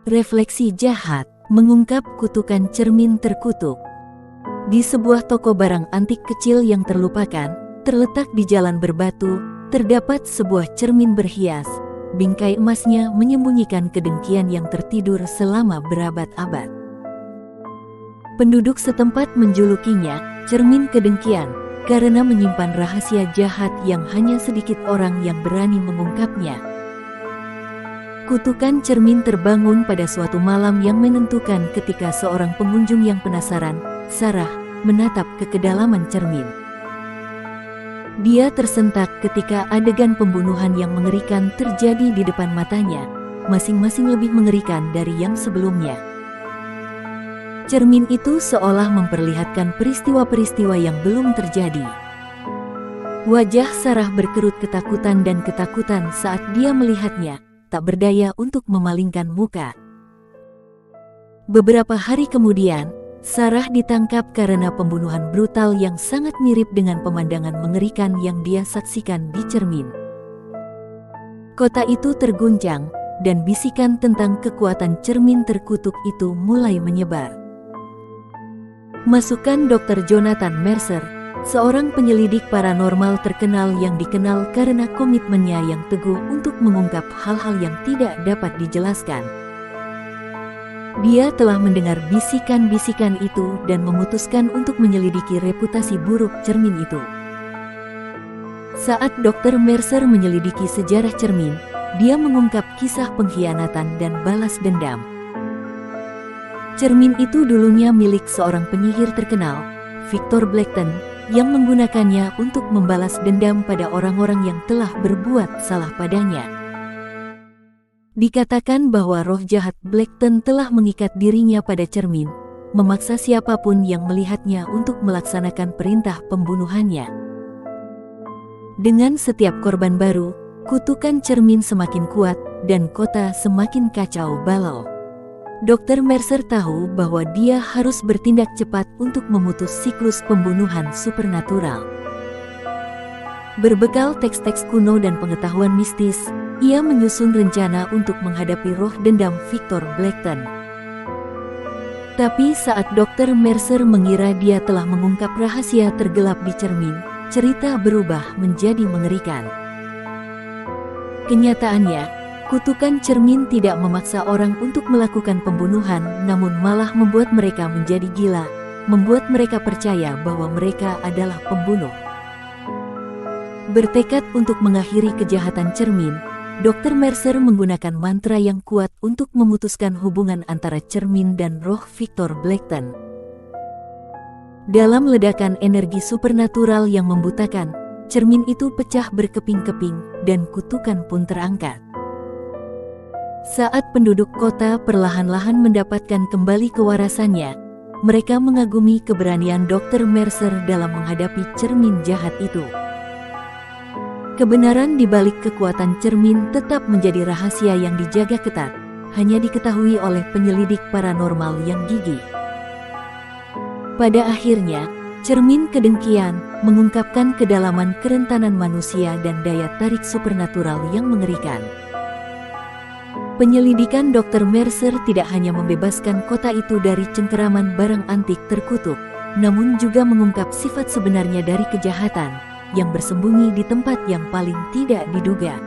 Refleksi jahat mengungkap kutukan cermin terkutuk. Di sebuah toko barang antik kecil yang terlupakan, terletak di jalan berbatu, terdapat sebuah cermin berhias. Bingkai emasnya menyembunyikan kedengkian yang tertidur selama berabad-abad. Penduduk setempat menjulukinya cermin kedengkian karena menyimpan rahasia jahat yang hanya sedikit orang yang berani mengungkapnya. Kutukan cermin terbangun pada suatu malam yang menentukan ketika seorang pengunjung yang penasaran, Sarah, menatap ke kedalaman cermin. Dia tersentak ketika adegan pembunuhan yang mengerikan terjadi di depan matanya, masing-masing lebih mengerikan dari yang sebelumnya. Cermin itu seolah memperlihatkan peristiwa-peristiwa yang belum terjadi. Wajah Sarah berkerut ketakutan dan ketakutan saat dia melihatnya, tak berdaya untuk memalingkan muka. Beberapa hari kemudian, Sarah ditangkap karena pembunuhan brutal yang sangat mirip dengan pemandangan mengerikan yang dia saksikan di cermin. Kota itu terguncang, dan bisikan tentang kekuatan cermin terkutuk itu mulai menyebar. Masukkan Dr. Jonathan Mercer, seorang penyelidik paranormal terkenal yang dikenal karena komitmennya yang teguh untuk mengungkap hal-hal yang tidak dapat dijelaskan. Dia telah mendengar bisikan-bisikan itu dan memutuskan untuk menyelidiki reputasi buruk cermin itu. Saat Dr. Mercer menyelidiki sejarah cermin, dia mengungkap kisah pengkhianatan dan balas dendam. Cermin itu dulunya milik seorang penyihir terkenal, Victor Blackton, yang menggunakannya untuk membalas dendam pada orang-orang yang telah berbuat salah padanya. Dikatakan bahwa roh jahat Blackton telah mengikat dirinya pada cermin, memaksa siapapun yang melihatnya untuk melaksanakan perintah pembunuhannya. Dengan setiap korban baru, kutukan cermin semakin kuat dan kota semakin kacau balau. Dr. Mercer tahu bahwa dia harus bertindak cepat untuk memutus siklus pembunuhan supernatural. Berbekal teks-teks kuno dan pengetahuan mistis, ia menyusun rencana untuk menghadapi roh dendam Victor Blackton. Tapi saat Dr. Mercer mengira dia telah mengungkap rahasia tergelap di cermin, cerita berubah menjadi mengerikan. Kenyataannya, kutukan cermin tidak memaksa orang untuk melakukan pembunuhan, namun malah membuat mereka menjadi gila, membuat mereka percaya bahwa mereka adalah pembunuh. Bertekad untuk mengakhiri kejahatan cermin, Dr. Mercer menggunakan mantra yang kuat untuk memutuskan hubungan antara cermin dan roh Victor Blackton. Dalam ledakan energi supernatural yang membutakan, cermin itu pecah berkeping-keping dan kutukan pun terangkat. Saat penduduk kota perlahan-lahan mendapatkan kembali kewarasannya, mereka mengagumi keberanian Dr. Mercer dalam menghadapi cermin jahat itu. Kebenaran di balik kekuatan cermin tetap menjadi rahasia yang dijaga ketat, hanya diketahui oleh penyelidik paranormal yang gigih. Pada akhirnya, cermin kedengkian mengungkapkan kedalaman kerentanan manusia dan daya tarik supernatural yang mengerikan. Penyelidikan Dr. Mercer tidak hanya membebaskan kota itu dari cengkeraman barang antik terkutuk, namun juga mengungkap sifat sebenarnya dari kejahatan yang bersembunyi di tempat yang paling tidak diduga.